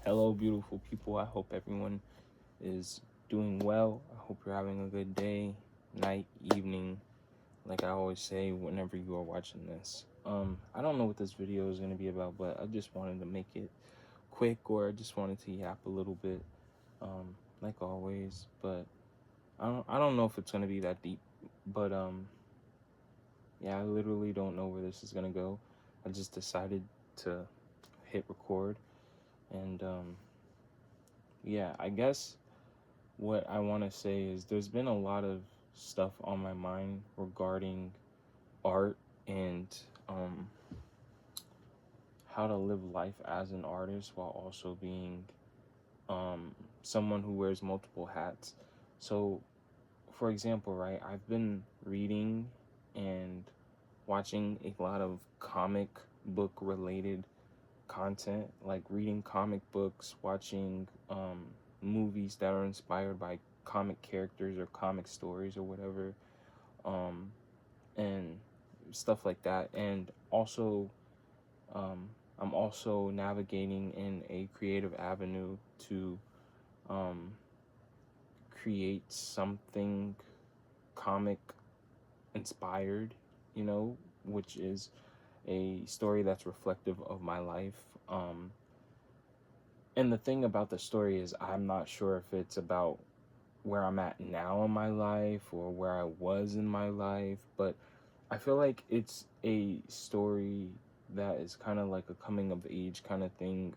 Hello, beautiful people. I hope everyone is doing well. I hope you're having a good day, night, evening, like I always say whenever you are watching this. I don't know what this video is going to be about, but I just wanted to make it quick, or I just wanted to yap a little bit, like always. But I don't know if it's going to be that deep, but yeah, I literally don't know where this is going to go. I just decided to hit record, and yeah, I guess what I want to say is there's been a lot of stuff on my mind regarding art and um, how to live life as an artist while also being someone who wears multiple hats. So, for example, right, I've been reading and watching a lot of comic book related content, like reading comic books, watching movies that are inspired by comic characters or comic stories or whatever, um, and stuff like that. And also, um, I'm also navigating in a creative avenue to um, create something comic inspired, you know, which is a story that's reflective of my life. And the thing about the story is, I'm not sure if it's about where I'm at now in my life or where I was in my life, but I feel like it's a story that is kind of like a coming of age kind of thing.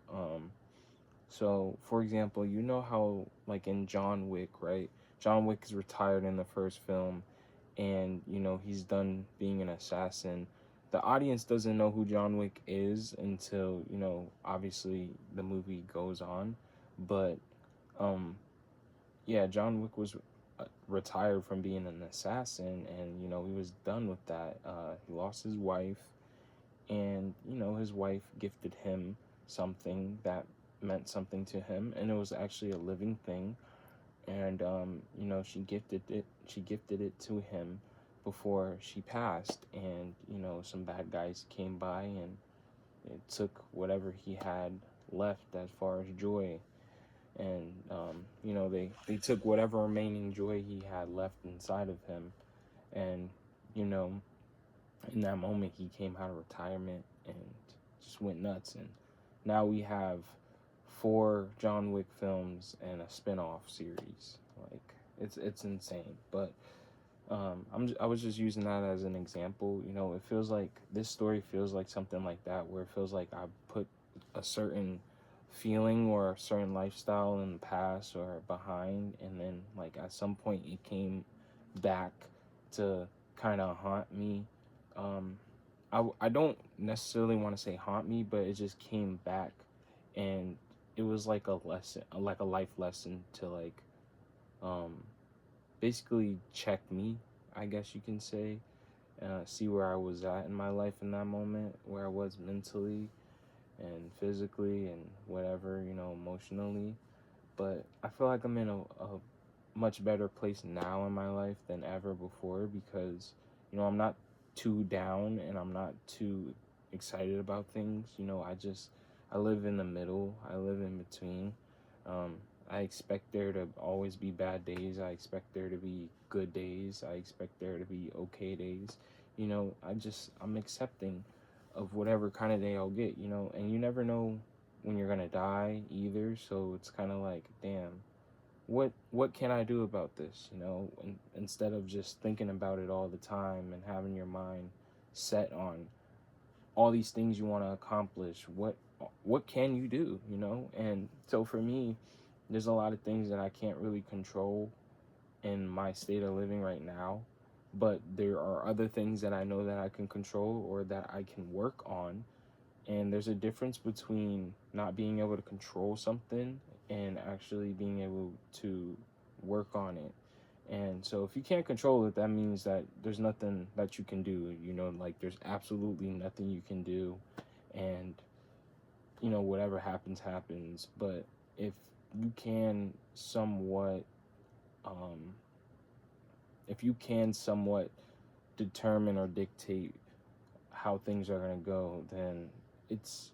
So for example, you know how like in John Wick, right? John Wick is retired in the first film, and he's done being an assassin. The audience doesn't know who John Wick is until obviously the movie goes on, but um yeah, John Wick was retired from being an assassin, and he was done with that. He lost his wife, and his wife gifted him something that meant something to him, and it was actually a living thing. And she gifted it to him before she passed, and some bad guys came by and it took whatever he had left as far as joy. And they took whatever remaining joy he had left inside of him. And you know in that moment he came out of retirement and just went nuts. And now we have 4 John Wick films and a spin-off series. Like, it's insane. But I was just using that as an example. It feels like this story feels like something like that, where it feels like I put a certain feeling or a certain lifestyle in the past or behind, and then like at some point it came back to kind of haunt me. um I don't necessarily want to say haunt me, but it just came back, and it was like a lesson, like a life lesson to like um basically check me, I guess you can say. See where I was at in my life in that moment, where I was mentally and physically and whatever, emotionally. But I feel like I'm in a much better place now in my life than ever before, because I'm not too down and I'm not too excited about things. I live in the middle. I live in between. um, I expect there to always be bad days. I expect there to be good days. I expect there to be okay days. I'm accepting of whatever kind of day I'll get, and you never know when you're gonna die either. So it's kind of like, damn, what can I do about this? Instead of just thinking about it all the time and having your mind set on all these things you want to accomplish, what can you do? And so for me, there's a lot of things that I can't really control in my state of living right now, but there are other things that I know that I can control or that I can work on. And there's a difference between not being able to control something and actually being able to work on it. And so if you can't control it, that means that there's nothing that you can do. Like, there's absolutely nothing you can do. And whatever happens happens. But if you can somewhat um if you can somewhat determine or dictate how things are going to go, then it's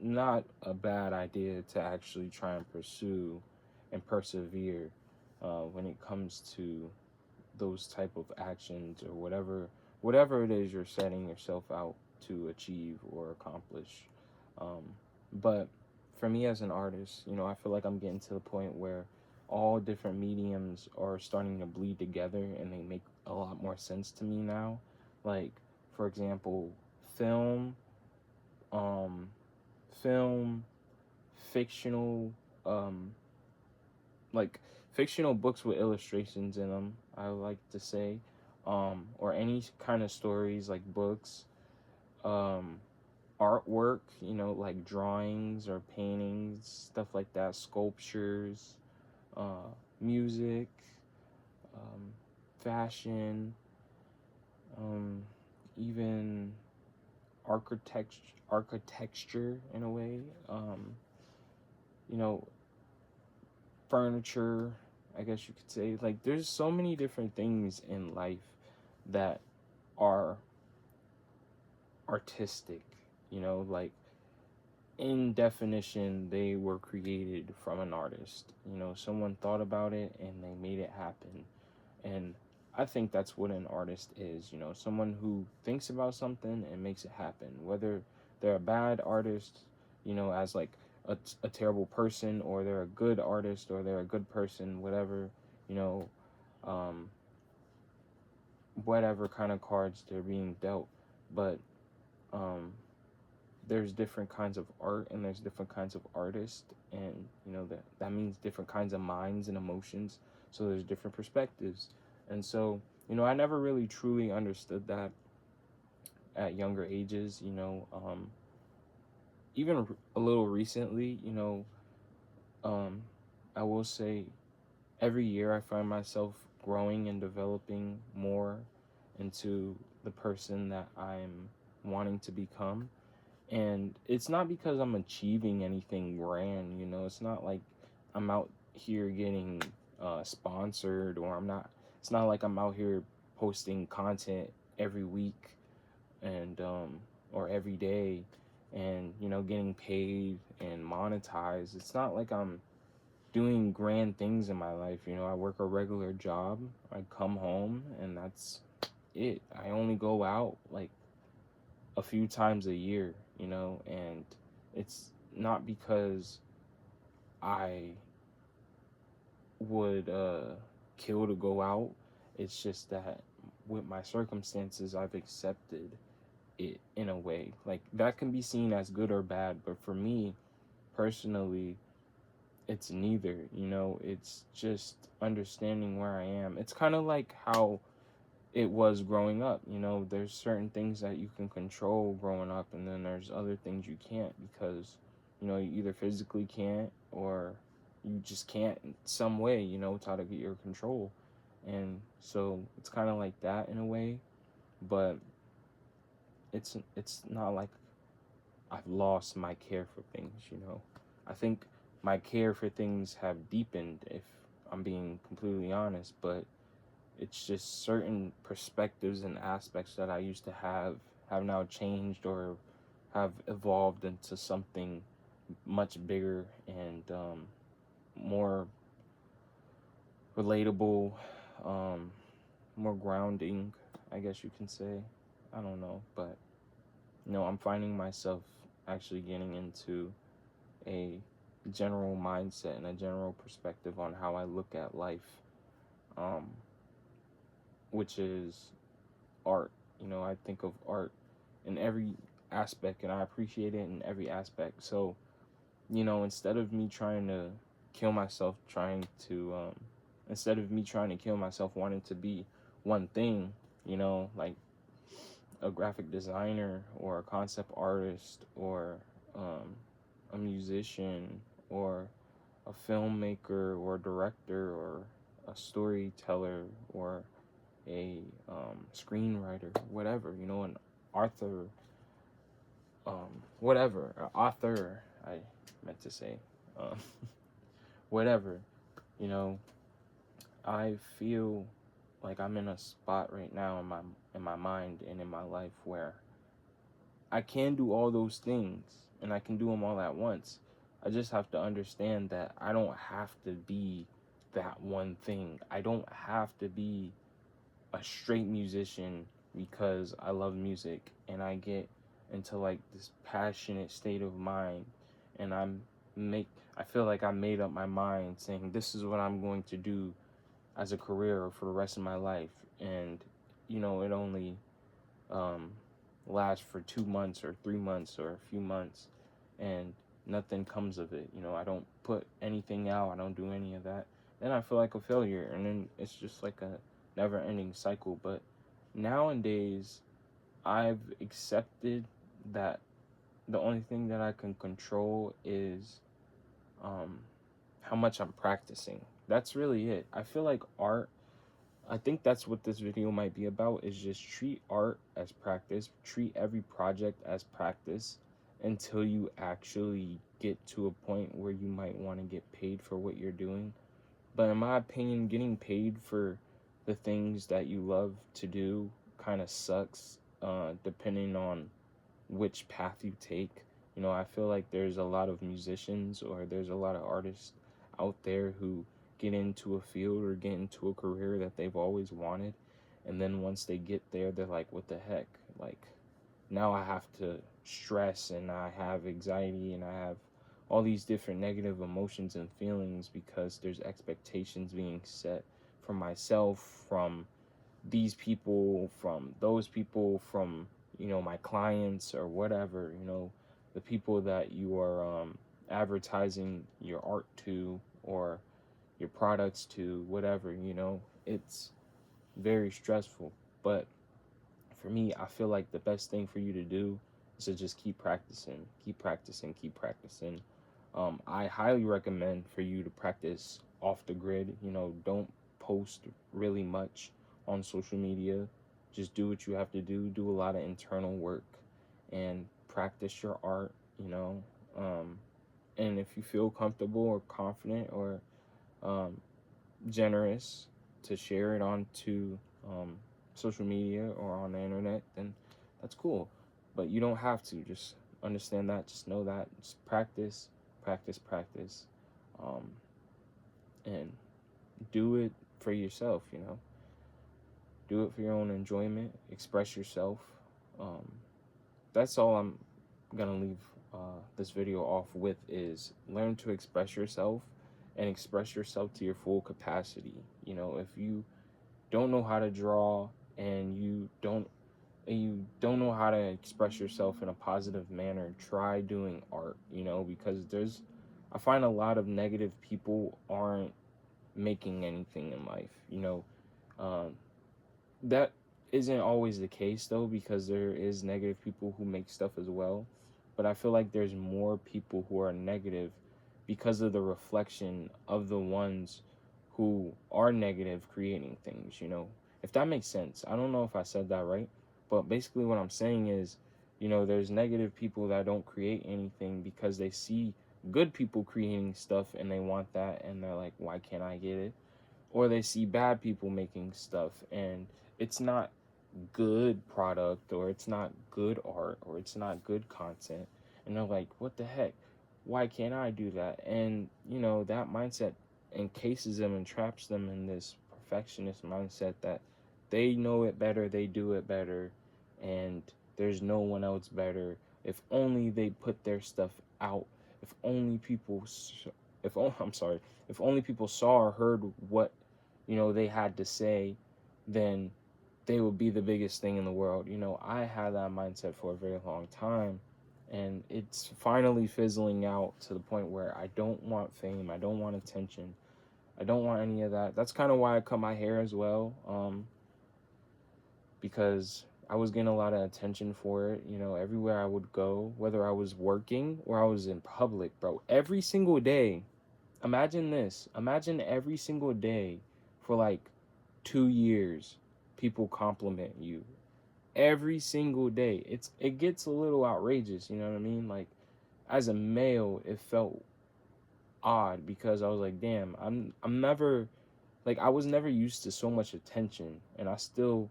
not a bad idea to actually try and pursue and persevere when it comes to those type of actions or whatever it is you're setting yourself out to achieve or accomplish. Um, but for me as an artist, I feel like I'm getting to the point where all different mediums are starting to bleed together and they make a lot more sense to me now. Like, for example, film, um, film, fictional, um, like fictional books with illustrations in them, I would like to say, or any kind of stories like books, um, artwork, like drawings or paintings, stuff like that, sculptures, uh, music, um, fashion, um, even architecture in a way, you know, furniture, I guess you could say. Like, there's so many different things in life that are artistic, like in definition, they were created from an artist. Someone thought about it and they made it happen. And I think that's what an artist is, someone who thinks about something and makes it happen. Whether they're a bad artist, as like a terrible person, or they're a good artist, or they're a good person, whatever, you know, um, whatever kind of cards they're being dealt. But um, there's different kinds of art and there's different kinds of artists, and that means different kinds of minds and emotions, so there's different perspectives. And so I never really truly understood that at younger ages, even a little recently, um, I will say every year I find myself growing and developing more into the person that I'm wanting to become. And it's not because I'm achieving anything grand, it's not like I'm out here getting sponsored, or it's not like I'm out here posting content every week and or every day, and getting paid and monetized. It's not like I'm doing grand things in my life. I work a regular job, I come home, and that's it. I only go out like a few times a year, and it's not because I would kill to go out. It's just that with my circumstances, I've accepted it in a way. Like, that can be seen as good or bad, but for me personally, it's neither. It's just understanding where I am. It's kind of like how it was growing up. There's certain things that you can control growing up, and then there's other things you can't, because you either physically can't, or you just can't in some way. It's out of your control. And so it's kind of like that in a way, but it's not like I've lost my care for things. I think my care for things have deepened, if I'm being completely honest, but it's just certain perspectives and aspects that I used to have now changed, or have evolved into something much bigger and more relatable, um, more grounding, I guess you can say. I don't know, but I'm finding myself actually getting into a general mindset and a general perspective on how I look at life, um, which is art. I think of art in every aspect, and I appreciate it in every aspect. So, instead of me trying to kill myself, instead of me trying to kill myself wanting to be one thing, like a graphic designer or a concept artist, or um, a musician, or a filmmaker or a director, or a storyteller, or a screenwriter, whatever, an author, whatever, an author, I meant to say, um, whatever, you know, I feel like I'm in a spot right now in my mind and in my life where I can do all those things, and I can do them all at once. I just have to understand that I don't have to be that one thing. I don't have to be a straight musician because I love music and I get into like this passionate state of mind, and make I feel like I made up my mind saying this is what I'm going to do as a career for the rest of my life. And it only um, lasts for 2 months or 3 months or a few months, and nothing comes of it. I don't put anything out, I don't do any of that. Then I feel like a failure, and then it's just like a never ending cycle. But nowadays, I've accepted that the only thing that I can control is um, how much I'm practicing. That's really it. I feel like art, I think that's what this video might be about, is just treat art as practice, treat every project as practice until you actually get to a point where you might want to get paid for what you're doing. But in my opinion, getting paid for the things that you love to do kind of sucks, depending on which path you take. I feel like there's a lot of musicians or there's a lot of artists out there who get into a field or get into a career that they've always wanted. And then once they get there, they're like, what the heck? Like, now I have to stress and I have anxiety and I have all these different negative emotions and feelings because there's expectations being set from myself, from these people, from those people, from my clients or whatever, the people that you are advertising your art to or your products to, whatever. It's very stressful. But for me, I feel like the best thing for you to do is to just keep practicing, keep practicing, keep practicing. I highly recommend for you to practice off the grid. Don't post really much on social media. Just do what you have to do a lot of internal work, and practice your art, Um, and if you feel comfortable or confident or um, generous to share it onto social media or on the internet, then that's cool. But you don't have to. Just understand that. Just know that. Just practice, practice, practice, um, and do it for yourself. Do it for your own enjoyment. Express yourself. Um, that's all I'm gonna leave this video off with, is learn to express yourself and express yourself to your full capacity. If you don't know how to draw and you don't know how to express yourself in a positive manner, try doing art, because I find a lot of negative people aren't making anything in life. Um, that isn't always the case though, because there is negative people who make stuff as well. But I feel like there's more people who are negative because of the reflection of the ones who are negative creating things, if that makes sense. I don't know if I said that right, but basically what I'm saying is, there's negative people that don't create anything because they see good people creating stuff and they want that, and they're like, why can't I get it? Or they see bad people making stuff and it's not good product, or it's not good art, or it's not good content, and they're like, what the heck, why can't I do that? And that mindset encases them and traps them in this perfectionist mindset that they know it better, they do it better, and there's no one else better. If only they put their stuff out, if only people if oh I'm sorry if only people saw or heard what they had to say, then they would be the biggest thing in the world. I had that mindset for a very long time, and it's finally fizzling out to the point where I don't want fame, I don't want attention, I don't want any of that. That's kind of why I cut my hair as well, because I was getting a lot of attention for it. Everywhere I would go, whether I was working or I was in public, bro, every single day. Imagine this. Imagine every single day for like 2 years, people compliment you. Every single day. It gets a little outrageous, you know what I mean? Like, as a male, it felt odd because I was like, damn, I'm never, like, I was never used to so much attention, and I still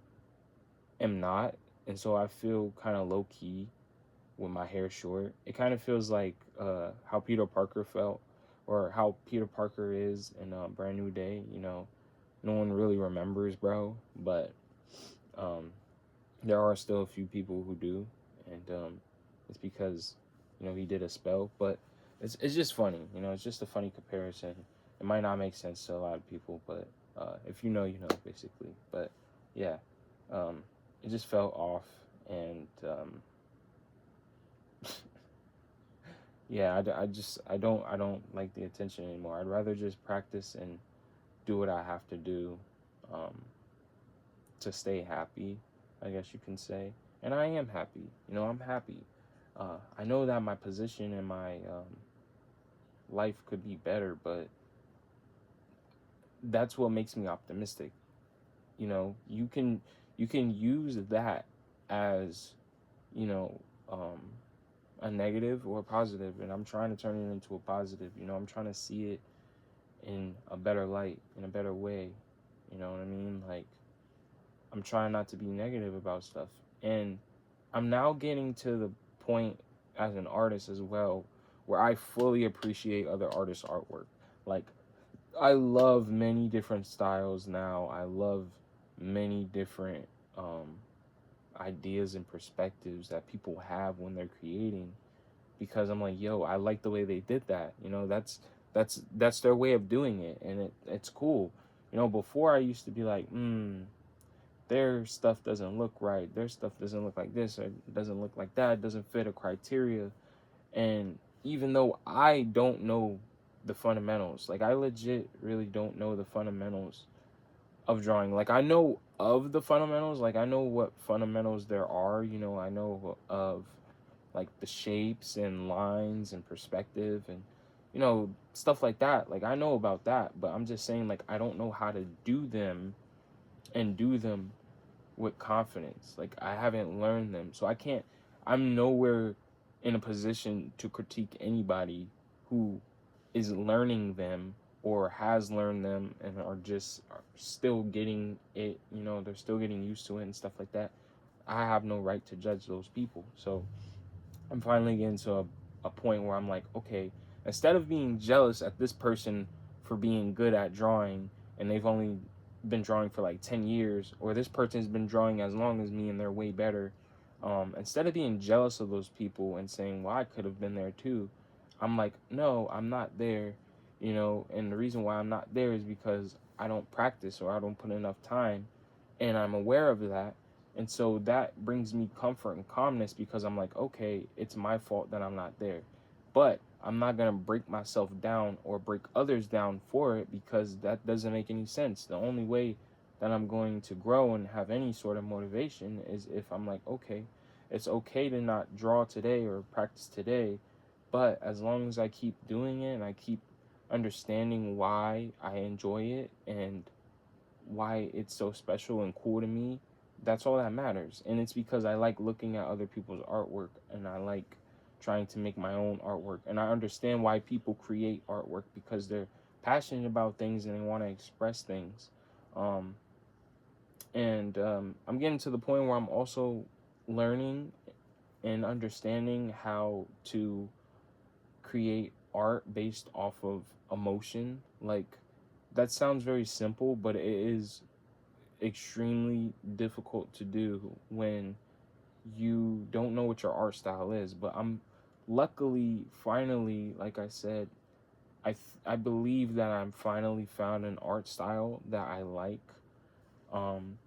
am not. And so I feel kind of low key with my hair short. It kind of feels like how Peter Parker felt, or how Peter Parker is in Brand New Day. You know, no one really remembers, bro, but um, there are still a few people who do, and it's because he did a spell. But it's just funny. It's just a funny comparison. It might not make sense to a lot of people, but if you know, basically. But yeah, it just felt off, and yeah, I don't like the attention anymore. I'd rather just practice and do what I have to do um, to stay happy, I guess you can say. And I am happy. I'm happy. I know that my position in my life could be better, but that's what makes me optimistic. You can use that as you know um, a negative or a positive, and I'm trying to turn it into a positive. I'm trying to see it in a better light, in a better way. You know what I mean? Like, I'm trying not to be negative about stuff. And I'm now getting to the point as an artist as well where I fully appreciate other artists' artwork. Like, I love many different styles now. I love many different um, ideas and perspectives that people have when they're creating, because I'm like, yo, I like the way they did that. That's their way of doing it, and it's cool. Before I used to be like, their stuff doesn't look right. Their stuff doesn't look like this, or doesn't look like that. It doesn't fit a criteria. And even though I don't know the fundamentals, like, I legit really don't know the fundamentals of drawing. Like, I know of the fundamentals, like, I know what fundamentals there are. I know of, like, the shapes and lines and perspective and stuff like that. Like, I know about that, but I'm just saying, like, I don't know how to do them and do them with confidence. Like, I haven't learned them, so I'm nowhere in a position to critique anybody who is learning them or has learned them and are still getting it. They're still getting used to it and stuff like that. I have no right to judge those people. So I'm finally getting to a point where I'm like, okay, instead of being jealous at this person for being good at drawing and they've only been drawing for like 10 years, or this person's been drawing as long as me and they're way better, instead of being jealous of those people and saying, well, I could have been there too, I'm like, no, I'm not there. And the reason why I'm not there is because I don't practice or I don't put enough time, and I'm aware of that. And so that brings me comfort and calmness, because I'm like, okay, it's my fault that I'm not there. But I'm not going to break myself down or break others down for it, because that doesn't make any sense. The only way that I'm going to grow and have any sort of motivation is if I'm like, okay, it's okay to not draw today or practice today, but as long as I keep doing it and I keep understanding why I enjoy it and why it's so special and cool to me, that's all that matters. And it's because I like looking at other people's artwork, and I like trying to make my own artwork. And I understand why people create artwork, because they're passionate about things and they want to express things. Um, and I'm getting to the point where I'm also learning and understanding how to create art based off of emotion. Like, that sounds very simple, but it is extremely difficult to do when you don't know what your art style is. But I'm luckily finally, like I said, I believe that I'm finally found an art style that I like. um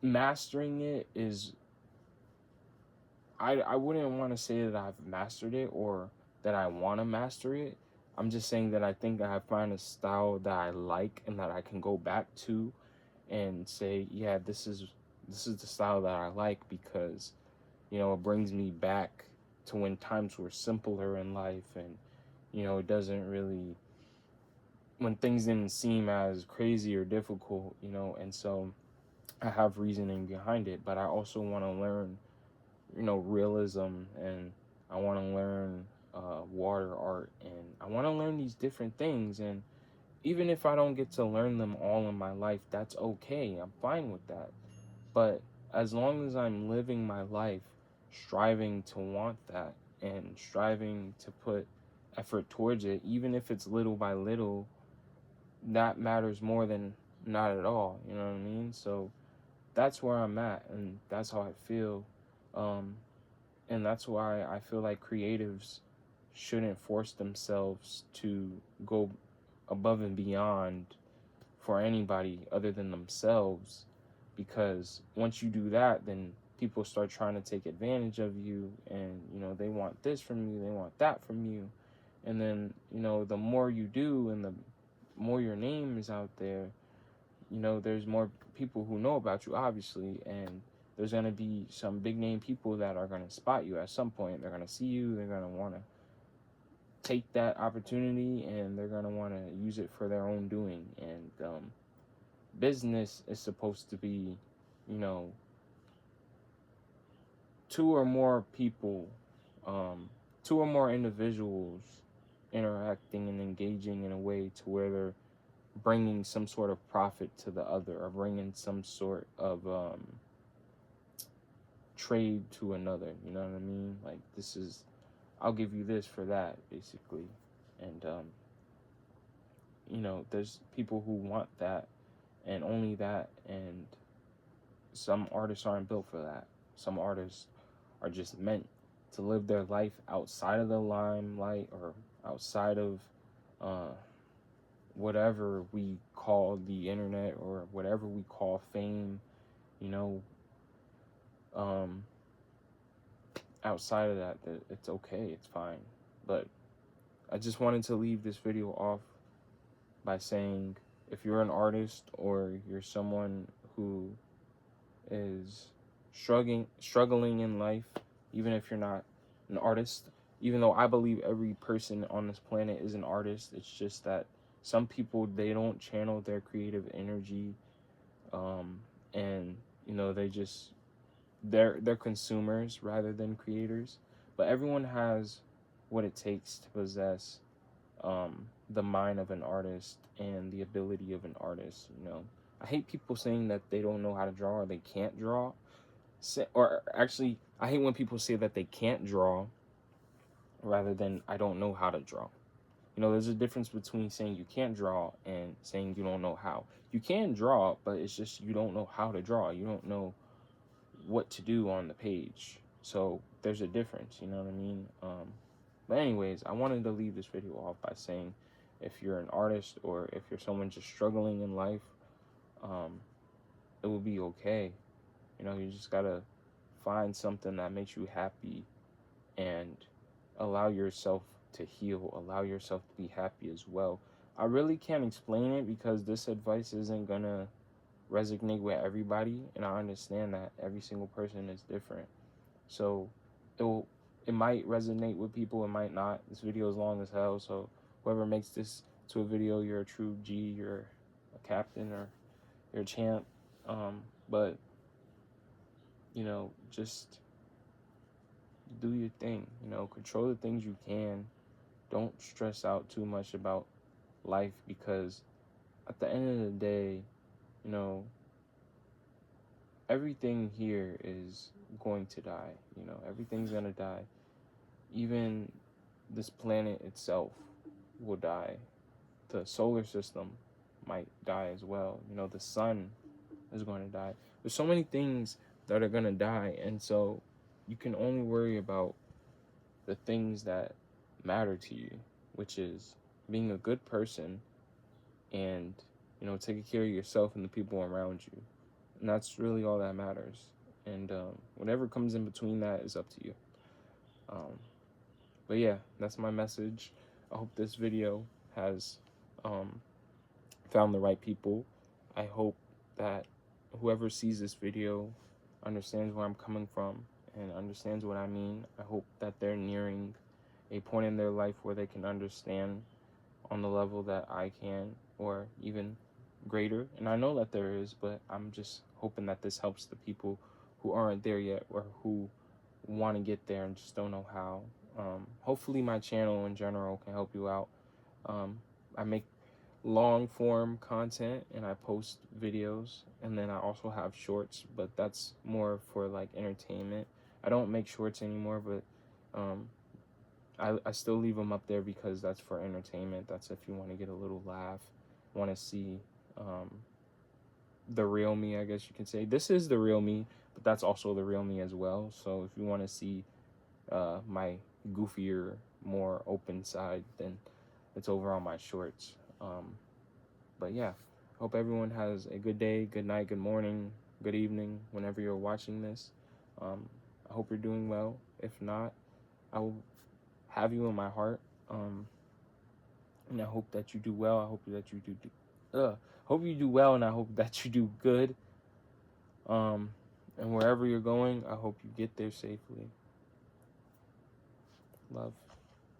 Mastering it is, I wouldn't want to say that I've mastered it or that I want to master it. I'm just saying that I think that I find a style that I like and that I can go back to and say, yeah, this is the style that I like, because it brings me back to when times were simpler in life, and it doesn't really, when things didn't seem as crazy or difficult. And so I have reasoning behind it, but I also want to learn realism, and I want to learn water art, and I want to learn these different things. And even if I don't get to learn them all in my life, that's okay. I'm fine with that. But as long as I'm living my life striving to want that and striving to put effort towards it, even if it's little by little, that matters more than not at all. You know what I mean? So that's where I'm at, and that's how I feel. Um, and that's why I feel like creatives shouldn't force themselves to go above and beyond for anybody other than themselves, because once you do that, then people start trying to take advantage of you, and they want this from you, they want that from you, and then the more you do and the more your name is out there, there's more people who know about you, obviously, and there's going to be some big name people that are going to spot you at some point. They're going to see you, they're going to want to take that opportunity, and they're going to want to use it for their own doing. And business is supposed to be, you know, two or more people, two or more individuals interacting and engaging in a way to where they're bringing some sort of profit to the other, or bringing some sort of trade to another. You know what I mean? Like, this is, I'll give you this for that, basically. And there's people who want that and only that, and some artists aren't built for that. Some artists are just meant to live their life outside of the limelight, or outside of uh, whatever we call the internet, or whatever we call fame, you know. Um, Outside of that, it's okay, it's fine. But I just wanted to leave this video off by saying, if you're an artist, or you're someone who is struggling in life, even if you're not an artist, even though I believe every person on this planet is an artist, it's just that some people, they don't channel their creative energy, and they're consumers rather than creators. But everyone has what it takes to possess the mind of an artist and the ability of an artist. I hate people saying that they don't know how to draw, or they can't draw. Or actually, I hate when people say that they can't draw rather than I don't know how to draw. There's a difference between saying you can't draw and saying you don't know how. You can draw, but it's just you don't know how to draw. You don't know what to do on the page. So there's a difference, you know what I mean? But anyways, I wanted to leave this video off by saying, if you're an artist, or if you're someone just struggling in life, it will be okay. You just gotta find something that makes you happy, and allow yourself to heal, allow yourself to be happy as well. I really can't explain it, because this advice isn't gonna resonate with everybody, and I understand that every single person is different. So it might resonate with people, it might not. This video is long as hell, so whoever makes this to a video, you're a true G, you're a captain, or you're a champ. But just do your thing. Control the things you can. Don't stress out too much about life, because at the end of the day, you know, everything here is going to die. Everything's gonna die. Even this planet itself will die. The solar system might die as well. The sun is going to die. There's so many things that are gonna die, and so you can only worry about the things that matter to you, which is being a good person, and taking care of yourself and the people around you. And that's really all that matters. And whatever comes in between that is up to you. But yeah, that's my message. I hope this video has found the right people. I hope that whoever sees this video understands where I'm coming from and understands what I mean. I hope that they're nearing a point in their life where they can understand on the level that I can, or even greater. And I know that there is, but I'm just hoping that this helps the people who aren't there yet, or who want to get there and just don't know how. Hopefully my channel in general can help you out. I make long form content, and I post videos, and then I also have shorts, but that's more for like entertainment. I don't make shorts anymore, but I still leave them up there because that's for entertainment. That's if you want to get a little laugh, want to see um, the real me, I guess you can say. This is the real me, but that's also the real me as well. So if you want to see my goofier, more open side, then it's over on my shorts. But yeah, hope everyone has a good day, good night, good morning, good evening, whenever you're watching this. I hope you're doing well. If not, I will have you in my heart. And I hope that you do well. I hope that you hope you do well, and I hope that you do good. And wherever you're going, I hope you get there safely. Love.